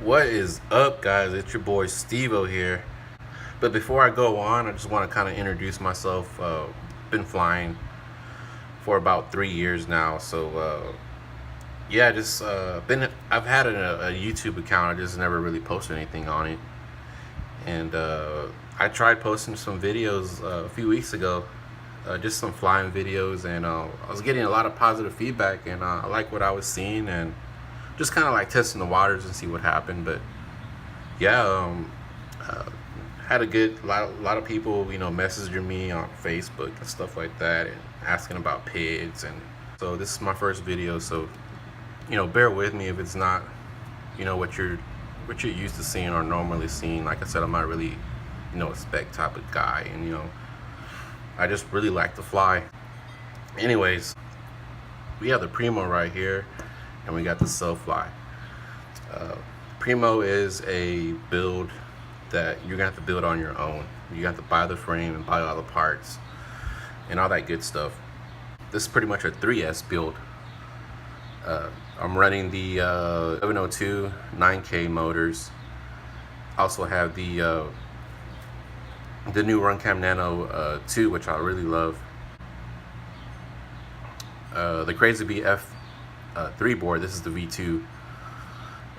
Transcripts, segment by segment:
What is up, guys? It's your boy Stevo here. But before I go on, I just want to kind of introduce myself. Been flying for about 3 years now, so yeah, just been. I've had a YouTube account. I just never really posted anything on it, and I tried posting some videos a few weeks ago, just some flying videos, and I was getting a lot of positive feedback, and I like what I was seeing, and just kind of like testing the waters and see what happened. But yeah, uh, had a good lot of people, messaging me on Facebook and stuff like that, and asking about pigs. And so this is my first video, so bear with me if it's not, what you're used to seeing or normally seeing. Like I said, I'm not really, a spec type of guy, and I just really like to fly. Anyways, we have the Primo right here, and we got the Sailfly. Uh, Primo is a build that you're gonna have to build on your own. You have to buy the frame and buy all the parts and all that good stuff. This is pretty much a 3S build. I'm running the 702 9K motors. Also have the new Runcam Nano 2, which I really love. The Crazy Bee F3 board. This is the V2.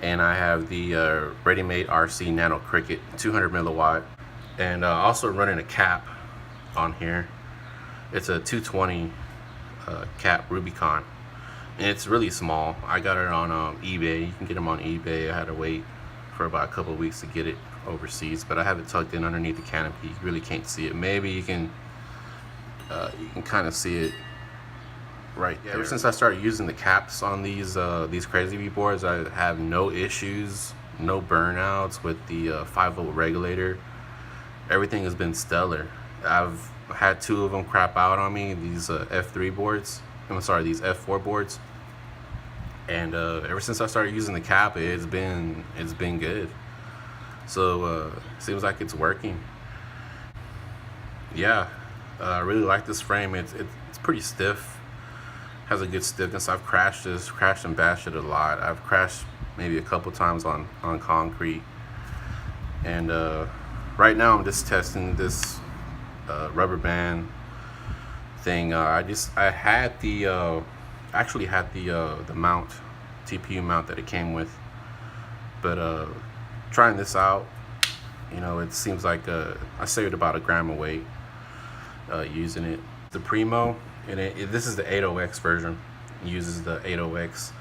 And I have the ready-made RC Nano Cricket 200 milliwatt, and also running a cap on here. It's a 220 cap Rubicon, and it's really small. I got it on eBay. You can get them on eBay. I had to wait for about a couple of weeks to get it overseas, but I have it tucked in underneath the canopy. You really can't see it. Maybe you can kind of see it right there. Ever since I started using the caps on these Crazy Bee boards, I have no issues, no burnouts with the 5-volt regulator. Everything has been stellar. I've had 2 of them crap out on me, these F3 boards. I'm sorry, these F4 boards. And ever since I started using the cap, it's been good. So seems like it's working. Yeah, I really like this frame. It's pretty stiff. Has a good stiffness. I've crashed and bashed it a lot. I've crashed maybe a couple times on concrete. And right now I'm just testing this rubber band thing. I had the actually had the mount, TPU mount that it came with. But trying this out, it seems like I saved about a gram of weight using it. The Primo, and this is the 80X version. It uses the 80X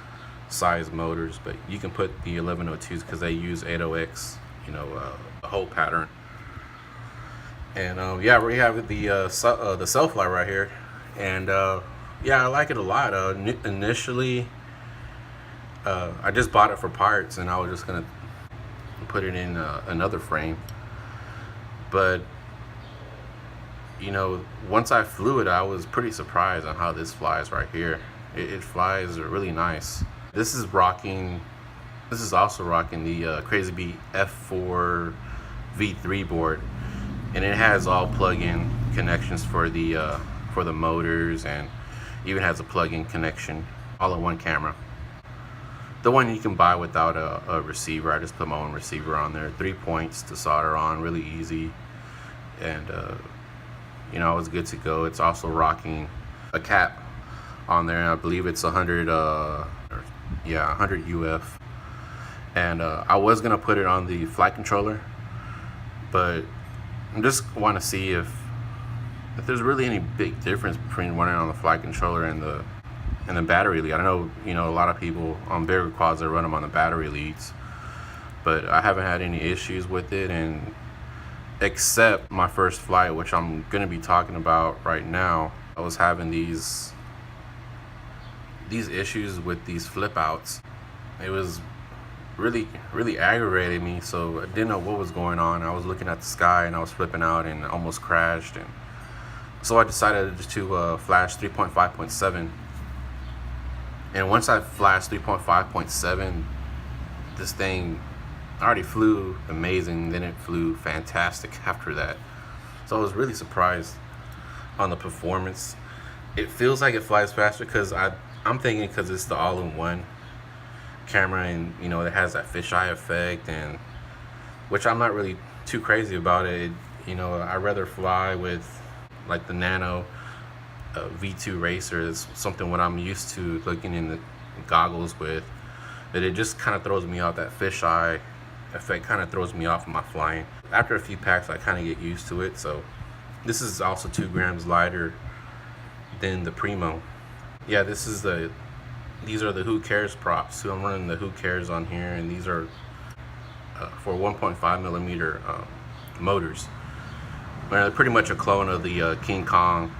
size motors, but you can put the 1102s because they use 80X, the whole pattern. And yeah, we have the Sailfly right here, and yeah, I like it a lot. Initially, I just bought it for parts, and I was just gonna put it in another frame, but once I flew it, I was pretty surprised on how this flies right here. It flies really nice. This is also rocking the Crazy Bee F4 V3 board, and it has all plug-in connections for the motors, and even has a plug-in connection, all in one camera. The one you can buy without a receiver. I just put my own receiver on there. 3 points to solder on, really easy, and I was good to go. It's also rocking a cap on there, and I believe it's 100 100 UF. And I was gonna put it on the flight controller, but I just want to see if there's really any big difference between running on the flight controller and the battery lead. I know a lot of people on bigger quads that run them on the battery leads, but I haven't had any issues with it, and except my first flight, which I'm gonna be talking about right now. I was having these issues with these flip outs. It was really aggravating me, so I didn't know what was going on. I was looking at the sky and I was flipping out and almost crashed, and so I decided to flash 3.5.7. and once I flashed 3.5.7, this thing already flew amazing, then it flew fantastic after that. So I was really surprised on the performance. It feels like it flies faster because I'm thinking because it's the all-in-one, camera, and you know, it has that fisheye effect, and which I'm not really too crazy about it. You know, I'd rather fly with like the Nano V2 Racer. Is something what I'm used to looking in the goggles with. That it just kind of throws me off. That fisheye effect kind of throws me off of my flying. After a few packs, I kind of get used to it. So this is also 2 grams lighter than the Primo. Yeah, these are the Who Cares props. So I'm running the Who Cares on here, and these are for 1.5 millimeter motors. They're pretty much a clone of the King Kong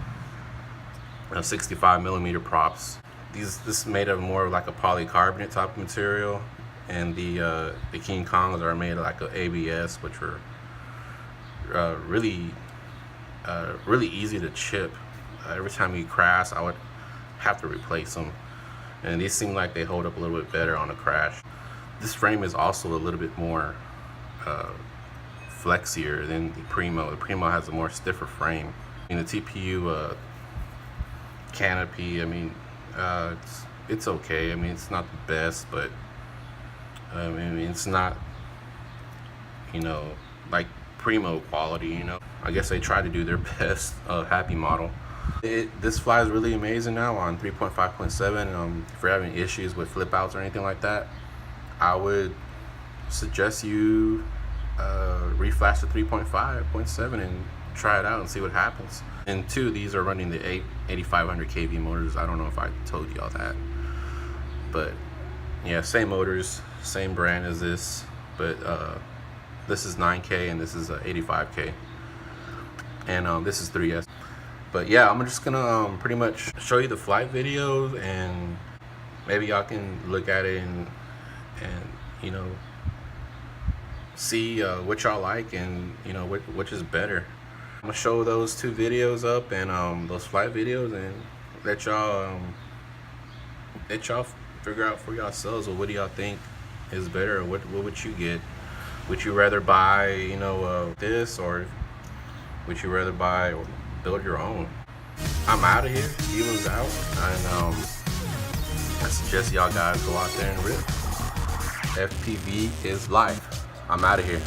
65 millimeter props. This is made of more of like a polycarbonate type of material, and the King Kongs are made of like a ABS, which are really easy to chip. Every time you crash, I would have to replace them, and these seem like they hold up a little bit better on a crash. This frame is also a little bit more flexier than the Primo. The Primo has a more stiffer frame. I mean, the TPU canopy, I mean, it's okay. I mean, it's not the best, but I mean, it's not, you know, like Primo quality, you know. I guess they try to do their best. Happy model. This flies really amazing now on 3.5.7. If you're having issues with flip outs or anything like that, I would suggest you reflash to 3.5.7 and try it out and see what happens. And 2, these are running the 8500 kV motors. I don't know if I told you all that, but yeah, same motors, same brand as this, but this is 9K and this is 85K, and this is 3S. But yeah, I'm just gonna pretty much show you the flight videos, and maybe y'all can look at it and you know, see what y'all like, and you know, which is better. I'm gonna show those 2 videos up, and those flight videos, and let y'all figure out for yourselves, or what do y'all think is better, or what would you get? Would you rather buy, you know, this, or would you rather buy or build your own? I'm out of here. Evil's out, and I suggest y'all guys go out there and rip. FPV is life. I'm out of here.